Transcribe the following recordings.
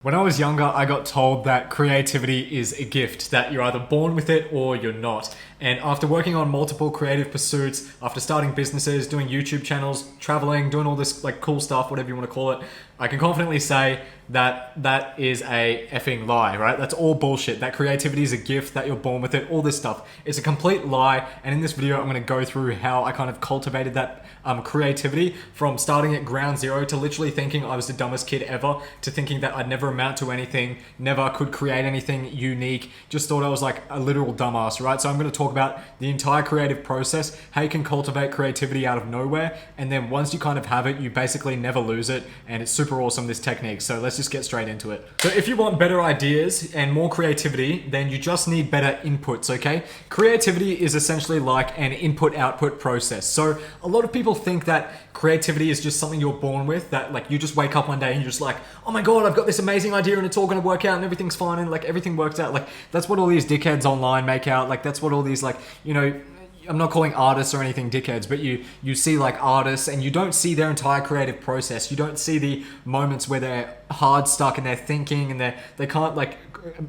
When I was younger, I got told that creativity is a gift, that you're either born with it or you're not. And after working on multiple creative pursuits, after starting businesses, doing YouTube channels, traveling, doing all this like cool stuff, whatever you want to call it, I can confidently say that that is a effing lie, right? That's all bullshit. That creativity is a gift, that you're born with it, all this stuff. It's a complete lie. And in this video, I'm going to go through how I kind of cultivated that creativity from starting at ground zero to literally thinking I was the dumbest kid ever, to thinking that I'd never amount to anything, never could create anything unique, just thought I was like a literal dumbass, right? So I'm going to talk about the entire creative process, how you can cultivate creativity out of nowhere, and then once you kind of have it, you basically never lose it, and it's super awesome, this technique. So let's just get straight into it. So if you want better ideas and more creativity, then you just need better inputs, okay? Creativity is essentially like an input-output process. So a lot of people think that creativity is just something you're born with, that like you just wake up one day and you're just like, oh my god, I've got this amazing idea and it's all going to work out and everything's fine and like everything works out. Like that's what all these dickheads online make out. Like that's what all these like, you know, I'm not calling artists or anything dickheads, but you see like artists and you don't see their entire creative process. You don't see the moments where they're hard stuck and they're thinking and they can't like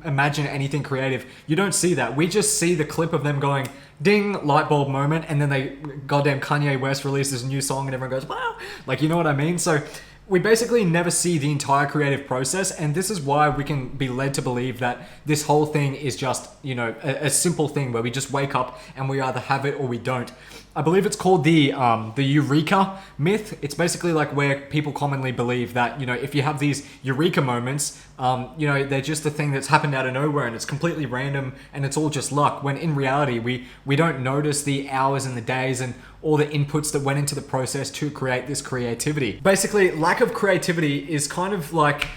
imagine anything creative. You don't see that. We just see the clip of them going ding, light bulb moment, and then they goddamn Kanye West releases a new song and everyone goes wow, like, you know what I mean? So we basically never see the entire creative process, and this is why we can be led to believe that this whole thing is just, you know, a simple thing where we just wake up and we either have it or we don't. I believe it's called the eureka myth. It's basically like where people commonly believe that, you know, if you have these eureka moments, you know, they're just a thing that's happened out of nowhere and it's completely random and it's all just luck, when in reality we don't notice the hours and the days and all the inputs that went into the process to create this creativity. Basically, lack of creativity is kind of like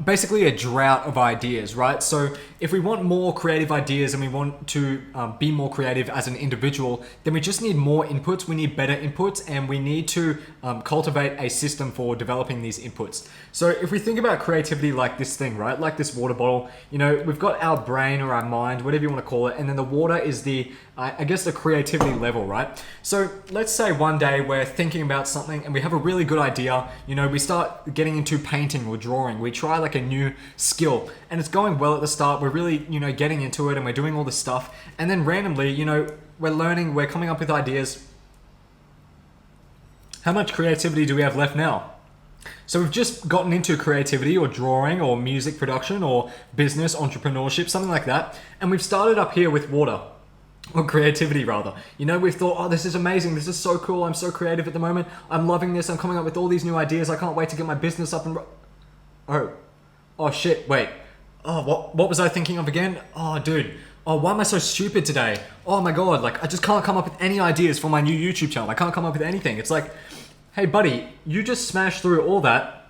basically a drought of ideas, right? So if we want more creative ideas and we want to be more creative as an individual, then we just need more inputs, we need better inputs, and we need to cultivate a system for developing these inputs. So if we think about creativity like this thing, right? Like this water bottle, you know, we've got our brain or our mind, whatever you want to call it, and then the water is the, I guess, the creativity level, right? So let's say one day we're thinking about something and we have a really good idea, you know, we start getting into painting or drawing, we try like a new skill and it's going well at the start, we're really, you know, getting into it and we're doing all this stuff, and then randomly, you know, we're learning, we're coming up with ideas. How much creativity do we have left now? So we've just gotten into creativity or drawing or music production or business, entrepreneurship, something like that, and we've started up here with water. Or creativity rather. You know, we've thought, oh, this is amazing, this is so cool, I'm so creative at the moment, I'm loving this, I'm coming up with all these new ideas, I can't wait to get my business up and oh shit, wait. Oh, what was I thinking of again? Oh, dude. Oh, why am I so stupid today? Oh my god, like I just can't come up with any ideas for my new YouTube channel. I can't come up with anything. It's like, hey buddy, you just smashed through all that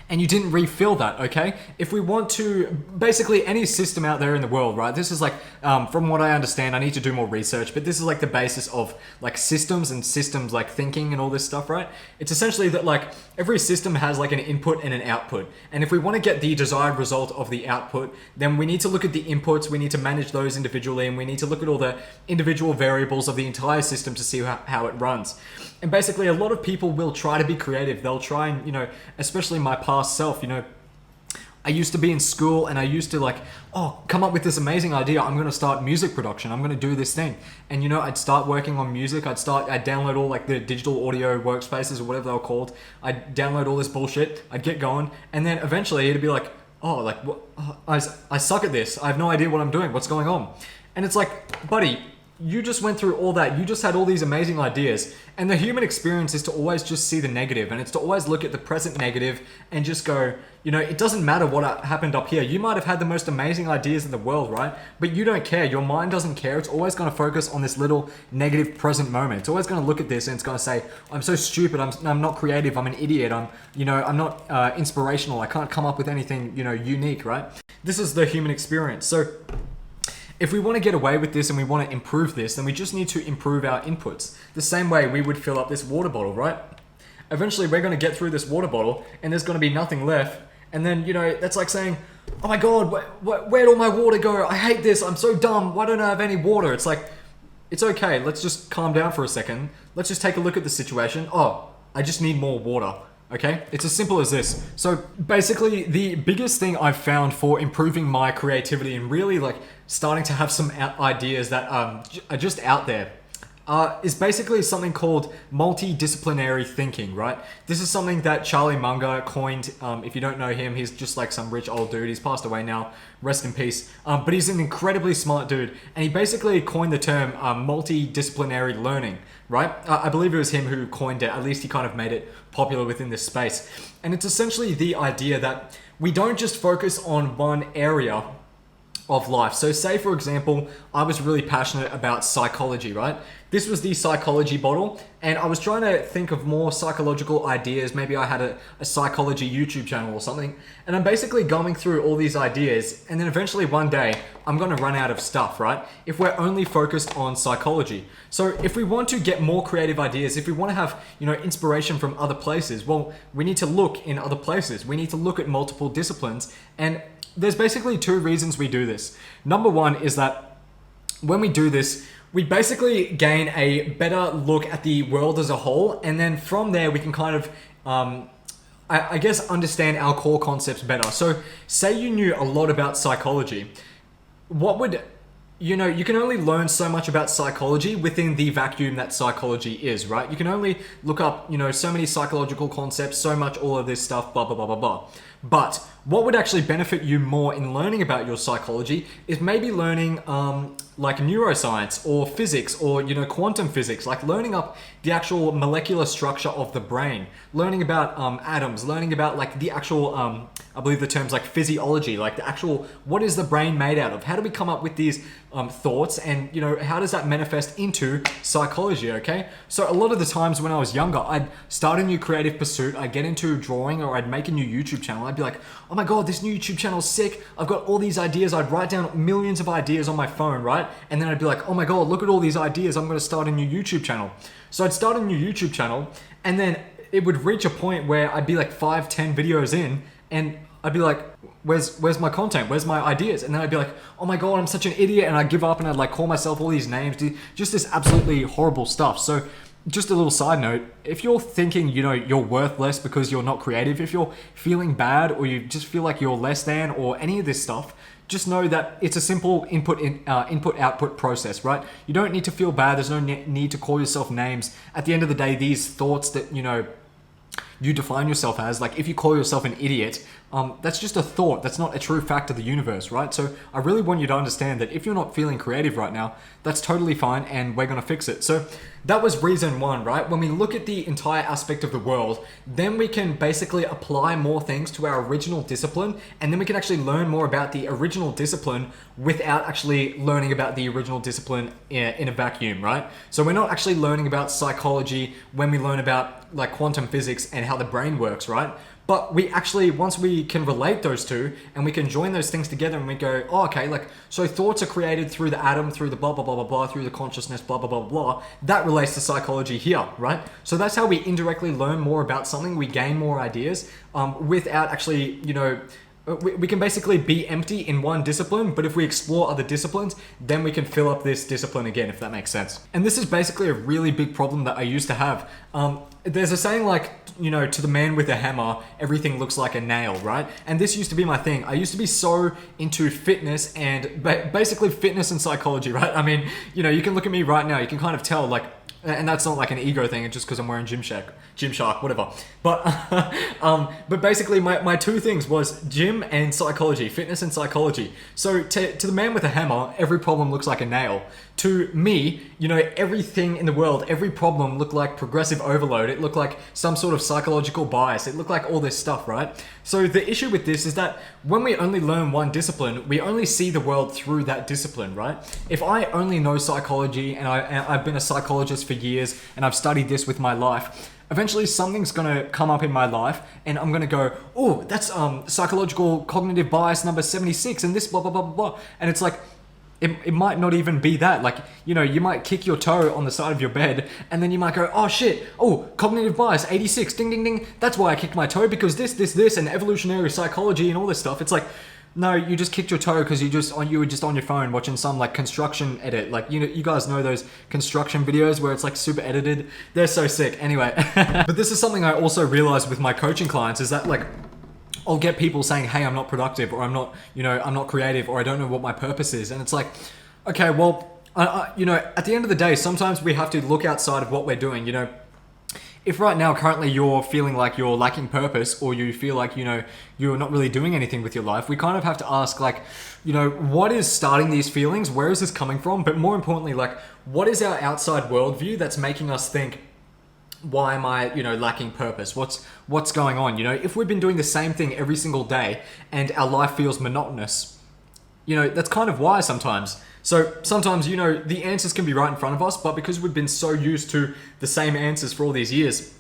and you didn't refill that, okay? If we want to, basically any system out there in the world, right? This is like, from what I understand, I need to do more research, but this is like the basis of like systems and systems like thinking and all this stuff, right? It's essentially that like every system has like an input and an output. And if we want to get the desired result of the output, then we need to look at the inputs, we need to manage those individually, and we need to look at all the individual variables of the entire system to see how it runs. And basically a lot of people will try to be creative. They'll try and, you know, especially my past self, you know, I used to be in school and I used to like, oh, come up with this amazing idea. I'm going to start music production. I'm going to do this thing. And, you know, I'd start working on music. I'd download all like the digital audio workspaces or whatever they were called. I'd download all this bullshit. I'd get going. And then eventually it'd be like, oh, like I suck at this. I have no idea what I'm doing. What's going on? And it's like, buddy, you just went through all that. You just had all these amazing ideas. And the human experience is to always just see the negative, and it's to always look at the present negative and just go, you know, it doesn't matter what happened up here. You might have had the most amazing ideas in the world, right? But you don't care. Your mind doesn't care. It's always going to focus on this little negative present moment. It's always going to look at this and it's going to say, I'm so stupid. I'm not creative. I'm an idiot. I'm not inspirational. I can't come up with anything, you know, unique, right? This is the human experience. So if we want to get away with this and we want to improve this, then we just need to improve our inputs. The same way we would fill up this water bottle, right? Eventually we're going to get through this water bottle and there's going to be nothing left. And then, you know, that's like saying, oh my god, where'd all my water go? I hate this, I'm so dumb, why don't I have any water? It's like, it's okay, let's just calm down for a second. Let's just take a look at the situation. Oh, I just need more water. Okay, it's as simple as this. So basically, the biggest thing I've found for improving my creativity and really like starting to have some ideas that are just out there is basically something called multidisciplinary thinking, right? This is something that Charlie Munger coined. If you don't know him, he's just like some rich old dude. He's passed away now, rest in peace. But he's an incredibly smart dude, and he basically coined the term multidisciplinary learning, right? I believe it was him who coined it. At least he kind of made it popular within this space. And it's essentially the idea that we don't just focus on one area of life. So say for example, I was really passionate about psychology, right? This was the psychology bottle, and I was trying to think of more psychological ideas. Maybe I had a psychology YouTube channel or something, and I'm basically going through all these ideas, and then eventually one day I'm going to run out of stuff, right? If we're only focused on psychology. So if we want to get more creative ideas, if we want to have, inspiration from other places, well, we need to look in other places. We need to look at multiple disciplines, and there's basically two reasons we do this. Number one is that when we do this, we basically gain a better look at the world as a whole, and then from there we can kind of, I guess, understand our core concepts better. So say you knew a lot about psychology. You can only learn so much about psychology within the vacuum that psychology is, right? You can only look up, so many psychological concepts, so much all of this stuff, blah, blah, blah, blah, blah. But what would actually benefit you more in learning about your psychology is maybe learning like neuroscience or physics or, quantum physics, like learning up the actual molecular structure of the brain, learning about atoms, learning about like the actual, I believe the term's like physiology, like the actual, what is the brain made out of? How do we come up with these thoughts, and how does that manifest into psychology? Okay, so a lot of the times when I was younger, I'd start a new creative pursuit, I'd get into drawing, or I'd make a new YouTube channel. I'd be like, oh my god, this new YouTube channel's sick, I've got all these ideas. I'd write down millions of ideas on my phone, right? And then I'd be like, oh my god, look at all these ideas, I'm going to start a new YouTube channel. So I'd start a new YouTube channel, and then it would reach a point where I'd be like 5-10 videos in, and I'd be like, where's my content? Where's my ideas? And then I'd be like, oh my god, I'm such an idiot, and I'd give up, and I'd like call myself all these names, just this absolutely horrible stuff. So just a little side note, if you're thinking, you're worthless because you're not creative, if you're feeling bad, or you just feel like you're less than, or any of this stuff, just know that it's a simple input-output process, right? You don't need to feel bad. There's no need to call yourself names. At the end of the day, these thoughts that, you define yourself as, like if you call yourself an idiot, that's just a thought. That's not a true fact of the universe, right? So I really want you to understand that if you're not feeling creative right now, that's totally fine, and we're going to fix it. So that was reason one, right? When we look at the entire aspect of the world, then we can basically apply more things to our original discipline, and then we can actually learn more about the original discipline without actually learning about the original discipline in a vacuum, right? So we're not actually learning about psychology when we learn about like quantum physics and how the brain works, right? But we actually, once we can relate those two and we can join those things together and we go, oh, okay, like, so thoughts are created through the atom, through the blah, blah, blah, blah, blah, through the consciousness, blah, blah, blah, blah, that relates to psychology here, right? So that's how we indirectly learn more about something. We gain more ideas without actually, we can basically be empty in one discipline, but if we explore other disciplines, then we can fill up this discipline again, if that makes sense. And this is basically a really big problem that I used to have. There's a saying like, to the man with a hammer, everything looks like a nail, right? And this used to be my thing. I used to be so into fitness and basically fitness and psychology, right? I mean, you can look at me right now, you can kind of tell, like, and that's not like an ego thing, it's just because I'm wearing Gymshark, whatever. But basically my two things was gym and psychology, fitness and psychology. So to the man with a hammer, every problem looks like a nail. To me, everything in the world, every problem looked like progressive overload. It looked like some sort of psychological bias. It looked like all this stuff, right? So the issue with this is that when we only learn one discipline, we only see the world through that discipline, right? If I only know psychology and I've been a psychologist for years and I've studied this with my life, eventually something's going to come up in my life and I'm going to go, oh, that's psychological cognitive bias number 76 and this blah, blah, blah, blah, blah. And it's like, it might not even be that. Like, you might kick your toe on the side of your bed and then you might go, oh shit, oh, cognitive bias 86, ding, ding, ding. That's why I kicked my toe, because this, and evolutionary psychology and all this stuff. It's like, No, you just kicked your toe because you were just on your phone watching some like construction edit. Like, you know, you guys know those construction videos where it's like super edited. They're so sick. Anyway, but this is something I also realized with my coaching clients is that like I'll get people saying, "Hey, I'm not productive," or "I'm not, you know, I'm not creative," or "I don't know what my purpose is," and it's like, okay, well, you know, at the end of the day, sometimes we have to look outside of what we're doing. You know, if right now currently you're feeling like you're lacking purpose, or you feel like, you know, you're not really doing anything with your life, we kind of have to ask, like, you know, what is starting these feelings? Where is this coming from? But more importantly, like, what is our outside worldview that's making us think, why am I, you know, lacking purpose? What's going on? You know, if we've been doing the same thing every single day and our life feels monotonous, you know, that's kind of why sometimes. So sometimes, you know, the answers can be right in front of us, but because we've been so used to the same answers for all these years,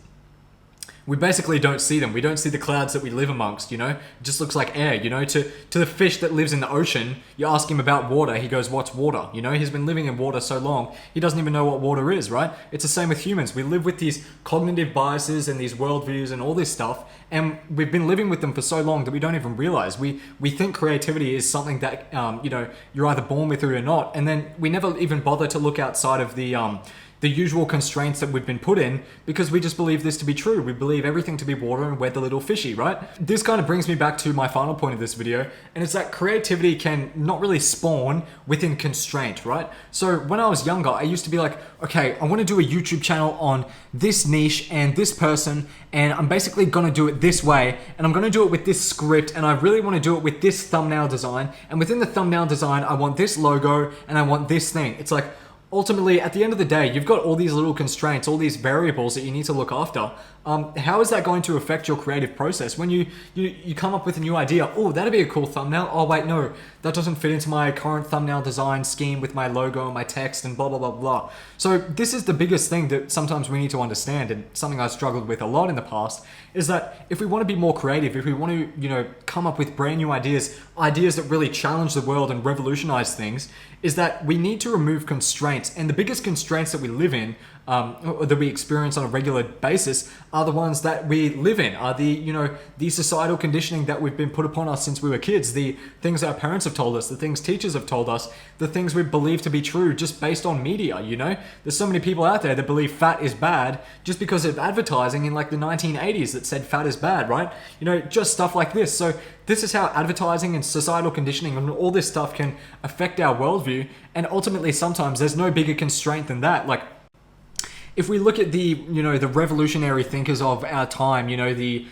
we basically don't see them. We don't see the clouds that we live amongst, you know? It just looks like air, you know? To the fish that lives in the ocean, you ask him about water, he goes, "What's water?" You know, he's been living in water so long, he doesn't even know what water is, right? It's the same with humans. We live with these cognitive biases and these worldviews and all this stuff, and we've been living with them for so long that we don't even realize. We think creativity is something that, you know, you're either born with it or not, and then we never even bother to look outside of the usual constraints that we've been put in, because we just believe this to be true. We believe everything to be water and we're the little fishy, right? This kind of brings me back to my final point of this video, and it's that creativity can not really spawn within constraint, right? So when I was younger, I used to be like, okay, I want to do a YouTube channel on this niche and this person, and I'm basically going to do it this way, and I'm going to do it with this script, and I really want to do it with this thumbnail design, and within the thumbnail design, I want this logo, and I want this thing. It's like, ultimately, at the end of the day, you've got all these little constraints, all these variables that you need to look after. How is that going to affect your creative process? When you come up with a new idea, oh, that'd be a cool thumbnail. Oh, wait, no, that doesn't fit into my current thumbnail design scheme with my logo and my text and blah, blah, blah, blah. So this is the biggest thing that sometimes we need to understand, and something I struggled with a lot in the past, is that if we want to be more creative, if we want to, you know, come up with brand new ideas that really challenge the world and revolutionize things, is that we need to remove constraints. And the biggest constraints that we live in, or that we experience on a regular basis, are the ones that we live in, are the, you know, the societal conditioning that we've been put upon us since we were kids, the things our parents have told us, the things teachers have told us, the things we believe to be true just based on media, you know? There's so many people out there that believe fat is bad just because of advertising in like the 1980s that said fat is bad, right? You know, just stuff like this. So this is how advertising and societal conditioning and all this stuff can affect our worldview, and ultimately sometimes there's no bigger constraint than that. Like, if we look at the, you know, the revolutionary thinkers of our time, you know, the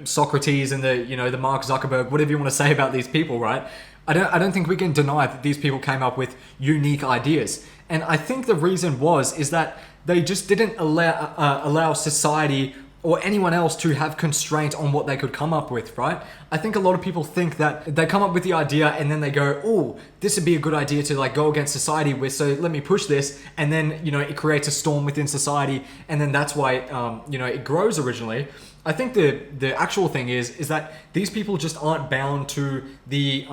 Socrates and the, you know, the Mark Zuckerberg, whatever you want to say about these people, right? I don't think we can deny that these people came up with unique ideas. And I think the reason is that they just didn't allow society or anyone else to have constraint on what they could come up with, right? I think a lot of people think that they come up with the idea and then they go, oh, this would be a good idea to like go against society with, so let me push this, and then, you know, it creates a storm within society, and then that's why you know, it grows originally. I think the actual thing is that these people just aren't bound to the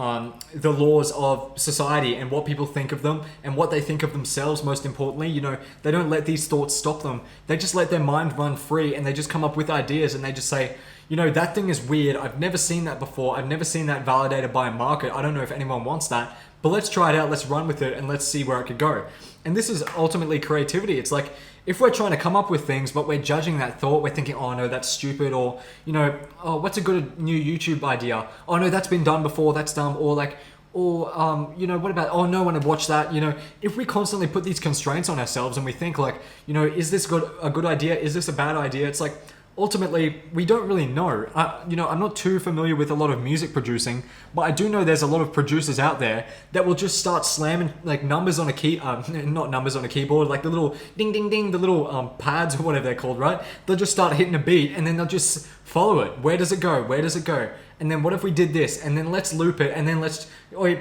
laws of society and what people think of them and what they think of themselves. Most importantly, you know, they don't let these thoughts stop them. They just let their mind run free, and they just come up with ideas, and they just say, you know, that thing is weird. I've never seen that before. I've never seen that validated by a market. I don't know if anyone wants that, but let's try it out. Let's run with it, and let's see where it could go. And this is ultimately creativity. It's like, if we're trying to come up with things, but we're judging that thought, we're thinking, oh no, that's stupid, or, you know, oh, what's a good new YouTube idea? Oh no, that's been done before, that's dumb, or like, or, you know, what about, oh, no one would watch that, you know. If we constantly put these constraints on ourselves and we think like, you know, is this a good idea? Is this a bad idea? It's like, ultimately, we don't really know. You know, I'm not too familiar with a lot of music producing, but I do know there's a lot of producers out there that will just start slamming like numbers on a key, not numbers on a keyboard, like the little ding, ding, ding, the little pads or whatever they're called, right? They'll just start hitting a beat, and then they'll just follow it. Where does it go? Where does it go? And then what if we did this? And then let's loop it, and then let's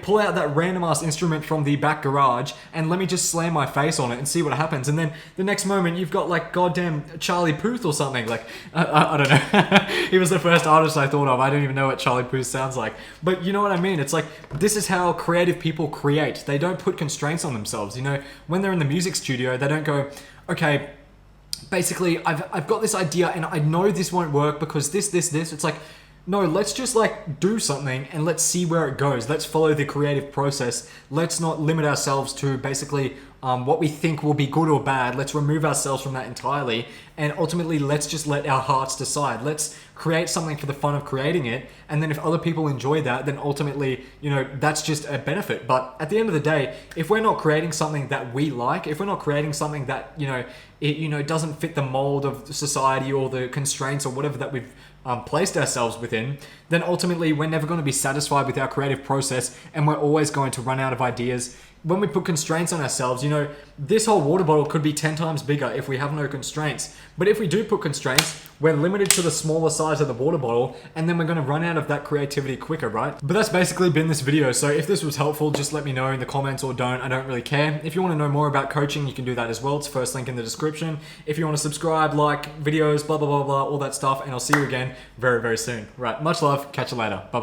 pull out that random ass instrument from the back garage, and let me just slam my face on it and see what happens. And then the next moment you've got like goddamn Charlie Puth or something. Like, I don't know. He was the first artist I thought of. I don't even know what Charlie Puth sounds like. But you know what I mean? It's like, this is how creative people create. They don't put constraints on themselves. You know, when they're in the music studio, they don't go, okay, basically I've got this idea and I know this won't work because this. It's like, No, let's just like do something and let's see where it goes. Let's follow the creative process. Let's not limit ourselves to basically what we think will be good or bad. Let's remove ourselves from that entirely. And ultimately, let's just let our hearts decide. Let's create something for the fun of creating it. And then if other people enjoy that, then ultimately, that's just a benefit. But at the end of the day, if we're not creating something that we like, if we're not creating something that, it doesn't fit the mold of society or the constraints or whatever that we've placed ourselves within, then ultimately we're never going to be satisfied with our creative process and we're always going to run out of ideas. When we put constraints on ourselves, this whole water bottle could be 10 times bigger if we have no constraints. But if we do put constraints, we're limited to the smaller size of the water bottle, and then we're going to run out of that creativity quicker, right? But that's basically been this video. So if this was helpful, just let me know in the comments or don't. I don't really care. If you want to know more about coaching, you can do that as well. It's first link in the description. If you want to subscribe, like videos, blah, blah, blah, blah, all that stuff, and I'll see you again very, very soon. Right. Much love. Catch you later. Bye-bye.